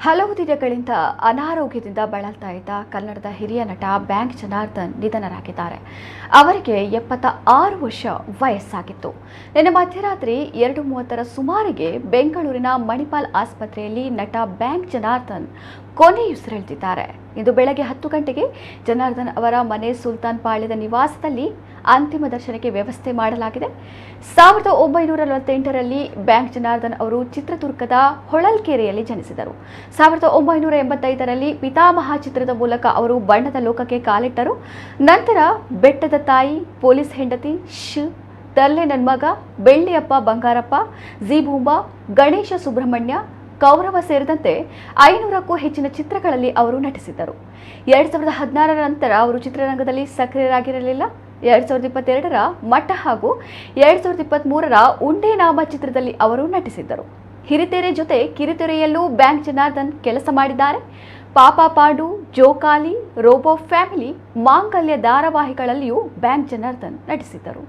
ಹಲವು ದಿನಗಳಿಂದ ಅನಾರೋಗ್ಯದಿಂದ ಬಳಲ್ತಾ ಇದ್ದ ಕನ್ನಡದ ಹಿರಿಯ ನಟ ಬ್ಯಾಂಕ್ ಜನಾರ್ದನ್ ನಿಧನರಾಗಿದ್ದಾರೆ. ಅವರಿಗೆ 76 ವರ್ಷ ವಯಸ್ಸಾಗಿತ್ತು. ನಿನ್ನೆ ಮಧ್ಯರಾತ್ರಿ 2:30 ಸುಮಾರಿಗೆ ಬೆಂಗಳೂರಿನ ಮಣಿಪಾಲ್ ಆಸ್ಪತ್ರೆಯಲ್ಲಿ ನಟ ಬ್ಯಾಂಕ್ ಜನಾರ್ದನ್ ಕೊನೆಯುಸಿರೆಳೆದಿದ್ದಾರೆ. ಇಂದು ಬೆಳಗ್ಗೆ 10 ಗಂಟೆಗೆ ಜನಾರ್ದನ್ ಅವರ ಮನೆ ಸುಲ್ತಾನ್ ಪಾಳ್ಯದ ನಿವಾಸದಲ್ಲಿ ಅಂತಿಮ ದರ್ಶನಕ್ಕೆ ವ್ಯವಸ್ಥೆ ಮಾಡಲಾಗಿದೆ. 1948ರಲ್ಲಿ ಬ್ಯಾಂಕ್ ಜನಾರ್ದನ್ ಅವರು ಚಿತ್ರದುರ್ಗದ ಹೊಳಲ್ಕೆರೆಯಲ್ಲಿ ಜನಿಸಿದರು. 1985ರಲ್ಲಿ ಪಿತಾಮಹ ಚಿತ್ರದ ಮೂಲಕ ಅವರು ಬಣ್ಣದ ಲೋಕಕ್ಕೆ ಕಾಲಿಟ್ಟರು. ನಂತರ ಬೆಟ್ಟದ ತಾಯಿ, ಪೊಲೀಸ್ ಹೆಂಡತಿ, ತಲ್ಲೆ ನನ್ನ ಮಗ, ಬೆಳ್ಳಿಯಪ್ಪ ಬಂಗಾರಪ್ಪ, ಜೀಬೂಂಬಾ, ಗಣೇಶ ಸುಬ್ರಹ್ಮಣ್ಯ, ಕೌರವ ಸೇರಿದಂತೆ 500ಕ್ಕೂ ಹೆಚ್ಚಿನ ಚಿತ್ರಗಳಲ್ಲಿ ಅವರು ನಟಿಸಿದ್ದರು. 2016ರ ನಂತರ ಅವರು ಚಿತ್ರರಂಗದಲ್ಲಿ ಸಕ್ರಿಯರಾಗಿರಲಿಲ್ಲ. 2022ರ ಮಠ ಹಾಗೂ 2023ರ ಉಂಡೇನಾಮ ಚಿತ್ರದಲ್ಲಿ ಅವರು ನಟಿಸಿದ್ದರು. ಹಿರಿತೆರೆ ಜೊತೆ ಕಿರುತೆರೆಯಲ್ಲೂ ಬ್ಯಾಂಕ್ ಜನಾರ್ದನ್ ಕೆಲಸ ಮಾಡಿದ್ದಾರೆ. ಪಾಪ ಪಾಂಡು, ಜೋಕಾಲಿ, ರೋಬೋ ಫ್ಯಾಮಿಲಿ, ಮಾಂಗಲ್ಯ ಧಾರಾವಾಹಿಗಳಲ್ಲಿಯೂ ಬ್ಯಾಂಕ್ ಜನಾರ್ದನ್ ನಟಿಸಿದ್ದರು.